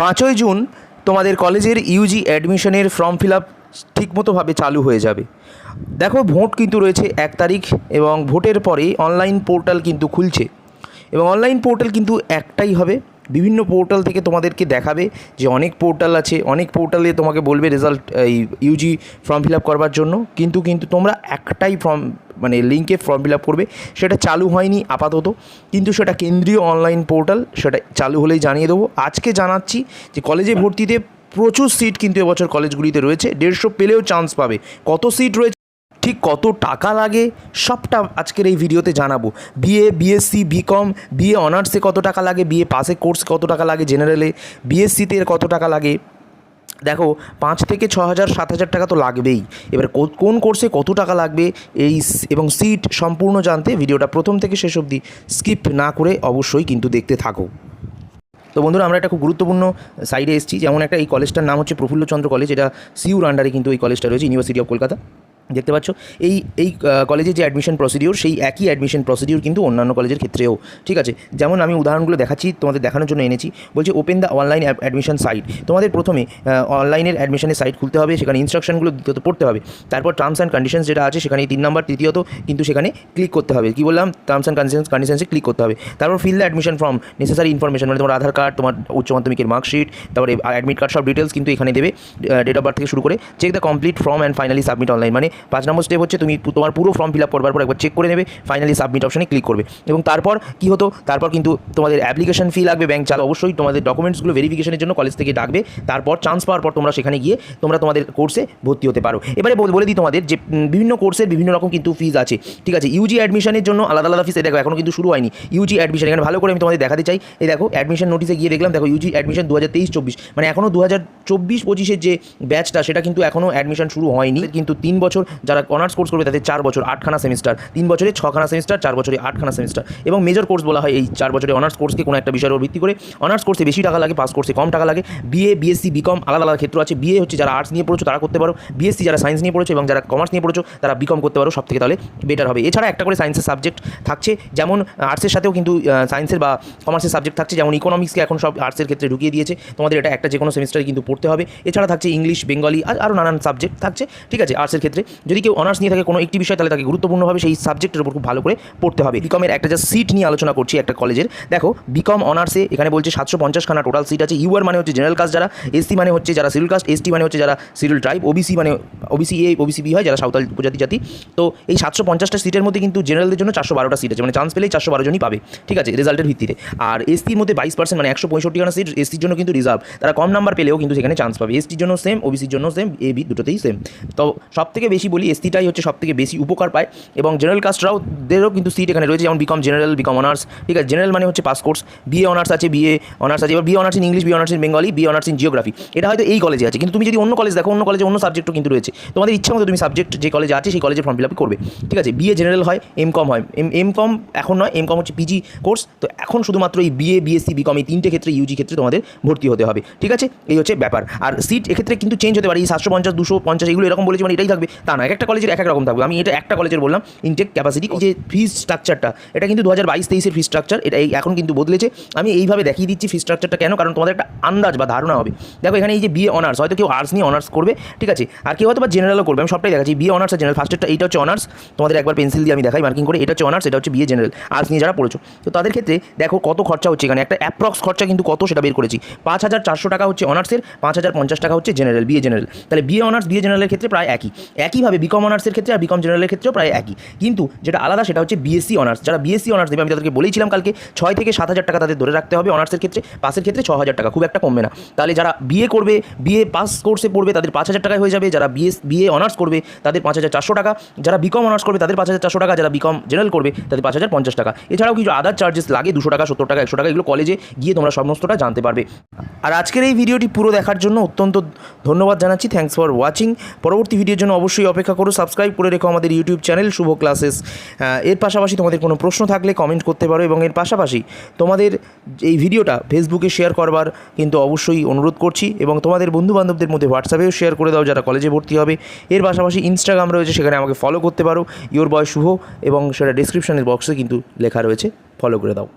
5ই June তোমাদের কলেজের Yuji অ্যাডমিশনের ফর্ম ফিল আপ ঠিকমতোভাবে চালু হয়ে যাবে। দেখো, ভোট কিন্তু রয়েছে 1 তারিখ এবং ভোটের পরে অনলাইন পোর্টাল কিন্তু খুলছে এবং অনলাইন পোর্টাল কিন্তু একটাই হবে। বিভিন্ন পোর্টাল থেকে তোমাদেরকে দেখাবে যে অনেক পোর্টাল আছে, অনেক পোর্টালে তোমাকে বলবে রেজাল্ট এই ইউজি ফর্ম ফিল আপ করবার জন্য, কিন্তু তোমরা একটাই লিঙ্কে ফর্ম ফিল আপ করবে। সেটা চালু হয়নি আপাতত, কিন্তু সেটা কেন্দ্রীয় অনলাইন পোর্টাল, সেটা চালু হলেই জানিয়ে দেবো। আজকে জানাচ্ছি যে কলেজে ভর্তিতে প্রচুর সিট কিন্তু এবছর কলেজগুলিতে রয়েছে, 150 পেলেও চান্স পাবে। কত সিট রয়েছে, ঠিক কত টাকা লাগে, সবটা আজকের এই ভিডিওতে জানাবো। বিএ, বিএসসি, বিকম, বিএ অনার্সে কত টাকা লাগে, বিএ পাসে কোর্স কত টাকা লাগে, জেনারেলে, বিএসসিতে কত টাকা লাগে। দেখো, 5 থেকে 6,000 7,000 টাকা তো লাগবেই। এবার কোন কোর্সে কত টাকা লাগবে এবং সিট সম্পূর্ণ জানতে ভিডিওটা প্রথম থেকে শেষ অবধি স্কিপ না করে অবশ্যই কিন্তু দেখতে থাকো। তো বন্ধুরা, আমরা একটা খুব গুরুত্বপূর্ণ সাইডে এসেছি। যেমন এই কলেজটার নাম হচ্ছে প্রফুল্লচন্দ্র কলেজ, এটা সিউর আন্ডারে কিন্তু এই কলেজটা রয়েছে, ইউনিভার্সিটি অফ কলকাতা। দেখতে পাচ্ছ এই কলেজের যে অ্যাডমিশন প্রসিডিওর, সেই একই অ্যাডমিশন প্রসিডিওর কিন্তু অন্যান্য কলেজের ক্ষেত্রেও, ঠিক আছে। যেমন আমি উদাহরণগুলো দেখাচ্ছি, তোমাদের দেখানোর জন্য এনেছি। বলছে open the online admission site. তোমাদের প্রথমে অনলাইনের অ্যাডমিশনের সাইট খুলতে হবে, সেখানে ইনস্ট্রাকশনগুলো পড়তে হবে। তারপর টার্মস অ্যান্ড কন্ডিশনস যেটা আছে সেখানে 3 নম্বর, তৃতীয়ত কিন্তু সেখানে ক্লিক করতে হবে। কী বললাম, টার্মস অ্যান্ড কন্ডিশনসে ক্লিক করতে হবে। তারপর fill the admission form, necessary information, মানে তোমার আধার কার্ড, তোমার উচ্চ মাধ্যমিকের মার্কশিট, তারপরে অ্যাডমিট কার্ড, সব ডিটেলস কিন্তু এখানে দেবে, ডেট অফ বার্থ থেকে শুরু করে। Check the complete form and finally submit online, মানে 5 নম্বর স্টেপ হচ্ছে তুমি তোমার পুরো ফর্ম ফিল আপ করবার পর একবার চেক করে নেবে, ফাইনালি সাবমিট অপশনে ক্লিক করবে। এবং তারপর কী হতো, তারপর কিন্তু তোমাদের অ্যাপ্লিকেশন ফি লাগবে, ব্যাংক চাল, অবশ্যই তোমাদের ডকুমেন্টসগুলো ভেরিফিকেশনের জন্য কলেজ থেকে ডাকবে। তারপর চান্স পাওয়ার পর তোমরা সেখানে গিয়ে তোমাদের কোর্সে ভর্তি হতে পারো। এবারে বলে দিই তোমাদের যে বিভিন্ন কোর্সের বিভিন্ন রকম কিন্তু ফিজ আছে, ঠিক আছে। ইউজি অ্যাডমিশনের জন্য আলাদা আলাদা ফিস, দেখো এখনও কিন্তু শুরু হয়নি ইউজি অ্যাডমিশন। এখানে ভালো করে আমি তোমাদের দেখাতে চাই। এই দেখো, অ্যাডমিশন নোটিসে গিয়ে দেখলাম, দেখো ইউজি অ্যাডমিশন 2023-24, মানে এখনও 2024-25-এর যে ব্যাচটা, সেটা কিন্তু এখনও অ্যাডমিশন শুরু হয়নি। কিন্তু 3 বছর যারা অনার্স কোর্স করবে তাদের 4 বছর 8খানা সেমিস্টার, 3 বছরে 6খানা সেমিস্টার, 4 বছরে 8খানা সেমিস্টার। এবং মেজর কোর্স বলা হয় এই 4 বছরে অনার্স কোর্সকে কোনো একটা বিষয়ের উপর ভিত্তি করে। অনার্স কোর্সে বেশি টাকা লাগে, পাস কোর্সে কম টাকা লাগে। বিএ, বিএসসি, বিকম আলাদা আলাদা ক্ষেত্র আছে। বিএ হচ্ছে যারা আর্টস নিয়ে পড়েছো তারা করতে পারো, বিএসসি যারা সায়েন্স নিয়ে পড়েছো, এবং যারা কমার্স নিয়ে পড়েছো তারা বিকম করতে পারো, সব থেকে তাহলে বেটার হবে। এছাড়া একটা করে সায়েন্সের সাবজেক্ট থাকছে, যেমন আর্টসের সাথেও কিন্তু সায়েন্সের বা কমার্সের সাবজেক্ট থাকছে। যেমন ইকোনমিক্সকে এখন সব আর্টসের ক্ষেত্রে ঢুকিয়ে দিয়েছে, তোমাদের এটা একটা যে কোনো সেমিস্টারে কিন্তু পড়তে হবে। এছাড়া থাকছে ইংলিশ, বেঙ্গলি, আরও নানান সাবজেক্ট থাকছে, ঠিক আছে। আর্টসের ক্ষেত্রে যদি কেউ অনার্স নিয়ে থাকে কোনো একটি বিষয়, তাহলে তাকে গুরুত্বপূর্ণভাবে সেই সাবজেক্টের উপর খুব ভালো করে পড়তে হবে। বিকমের একটা যা সিট নিয়ে আলোচনা করছি একটা কলেজের, দেখো বিকম অনার্সে এখানে বলছে 750খানা টোটাল সিট আছে। ইউআর মানে হচ্ছে জেনারেল কাস্ট যারা, এসসি মানে হচ্ছে যারা শিডিউল কাস্ট, এসটি মানে হচ্ছে যারা শিডিউল ট্রাইব, ওবিসি মানে ওবিসি এ, ওবিসি বি হয় যারা সাঁওতাল উপজাতি জাতি। তো এই 750টা সিটের মধ্যে কিন্তু জেনারেলদের জন্য 412টা সিট আছে, মানে চান্স পেলেই 412 জনই পাবে, ঠিক আছে, রেজাল্টের ভিত্তিতে। আর এসটির মধ্যে 22%, মানে 165খানা সিট এসটির জন্য কিন্তু রিজার্ভ, তারা কম নাম্বার পেলেও কিন্তু সেখানে চান্স পাবে। এসটির জন্য সেম, ওবিসির জন্য সেম, এ বি দুটোতেই সেম। তো সব থেকে বেশি বলি এসটিটাই হচ্ছে সব থেকে বেশি উপকার পায়, এবং জেনারেল কাস্টরাও কিন্তু সিট এখানে রয়েছে, যেমন বিকম জেনারেল, বিকম অনার্স, ঠিক আছে। জেনারেল মানে হচ্ছে পাস কোর্স। বিএ অনার্স আছে, বিএ অনার্স আছে, এবার BA honours in English, BA honours in Bengali, BA honours in geography. এটা হয়তো এই কলেজে আছে, কিন্তু তুমি যদি অন্য কলেজ দেখো, অন্য কলেজে অন্য সাবজেক্টও কিন্তু রয়েছে। তোমাদের ইচ্ছা মতো তুমি সাবজেক্ট যে কলেজে আছে সেই কলেজে ফর্ম ফিল আপ করবে, ঠিক আছে। বিএ জেনারেল হয়, এমকম হয়, এমকম এখন নয়, এমকম হচ্ছে পিজি কোর্স। তো এখন শুধুমাত্র এই বিএ, বিএসসি, বিকম এই 3টে ক্ষেত্রে ইউজি ক্ষেত্রে তোমাদের ভর্তি হতে হবে, ঠিক আছে। এই হচ্ছে ব্যাপার। আর সিট এক্ষেত্রে কিন্তু চেঞ্জ হতে পারে, এই 750, 250 এগুলো এরকম বলেছি মানে এটাই থাকবে তা না, একটা কলেজের এক রকম থাকবে। আমি এটা একটা কলেজের বললাম ইনটেক ক্যাপাসিটি। যে ফিস স্ট্রাকচারটা, এটা কিন্তু 2022-23-এর ফিস স্ট্রাকচার, এটা এখন কিন্তু বদলেছে। আমি এইভাবে দেখিয়ে দিচ্ছি ফিস স্ট্রাকচারটা কেন, কারণ তোমাদের একটা আন্দাজ বা ধারণা হবে। দেখো এখানে এই যে বিএ অনার্স, হয়তো কেউ আর্টস নিয়ে অনার্স করবে, ঠিক আছে, আর কেউ হয়তো বা জেনারেলও করবে। আমি সবটাই দেখাচ্ছি, বিএ অনার্স আর জেনারেল। ফার্স্টেরটা এইটা হচ্ছে অনার্স, তোমাদের একবার পেন্সিল দিয়ে আমি দেখাই মার্কিং করে, এটা হচ্ছে অনার্স, এটা হচ্ছে বিএ জেনারেল। আর্টস নিয়ে যারা পড়েছো, তো তাদের ক্ষেত্রে দেখো কত খরচা হচ্ছে এখানে, একটা অ্যাপ্রক্স খরচা কিন্তু কত সেটা বের করেছি। 5,400 টাকা হচ্ছে অনার্সের, 5,050 টাকা হচ্ছে জেনারেল, বিএ জেনারেল। তাহলে বিএ অনার্স, বিএ জেনারেলের ক্ষেত্রে প্রায় একইভাবে বিকম অনার্সের ক্ষেত্রে আর বিকম জেনারেলের ক্ষেত্রেও প্রায় একই, কিন্তু যেটা আলাদা সেটা হচ্ছে বিএসসি অনার্স। যারা বিএসসি অনার্স দেবে, আমি তাদেরকে বলেছিলাম কালকে 6 থেকে 7,000 টাকা তাদের ধরে রাখতে হবে অনার্সের ক্ষেত্রে, পাসের ক্ষেত্রে 6,000 টাকা, খুব একটা কমবে না। তাহলে যারা বিএ করবে, বিএ পাস কোর্সে পড়বে, তাদের 5,000 টাকায় হয়ে যাবে। যারা বিএ অনার্স করবে তাদের 5,400 টাকা, যারা বিকম অনার্স করবে তাদের 5,400 টাকা, যারা বিকম জেনারেল করবে তাদের 5,050 টাকা। এছাড়াও কিছু আদার চার্জেস লাগে, 200 টাকা, 70 টাকা, 100 টাকা, এগুলো কলেজে গিয়ে তোমরা সমস্তটা জানতে পারবে। আর আজকের এই ভিডিওটি পুরো দেখার জন্য অত্যন্ত ধন্যবাদ জানাচ্ছি, থ্যাঙ্কস ফর ওয়াচিং। পরবর্তী ভিডিওর জন্য অবশ্যই অপেক্ষা করো, সাবস্ক্রাইব করে রেখো আমাদের ইউটিউব চ্যানেল শুভ ক্লাসেস। এর পাশাপাশি তোমাদের কোনো প্রশ্ন থাকলে কমেন্ট করতে পারো, এবং এর পাশাপাশি তোমাদের এই ভিডিওটা ফেসবুকে শেয়ার করবার কিন্তু অবশ্যই অনুরোধ করছি, এবং তোমাদের বন্ধুবান্ধবদের মধ্যে হোয়াটসঅ্যাপেও শেয়ার করে দাও যারা কলেজে ভর্তি হবে। এর পাশাপাশি ইনস্টাগ্রাম রয়েছে, সেখানে আমাকে ফলো করতে পারো, ইয়োর বয় শুভ, এবং সেটা ডিসক্রিপশনের বক্সে কিন্তু লেখা রয়েছে, ফলো করে দাও।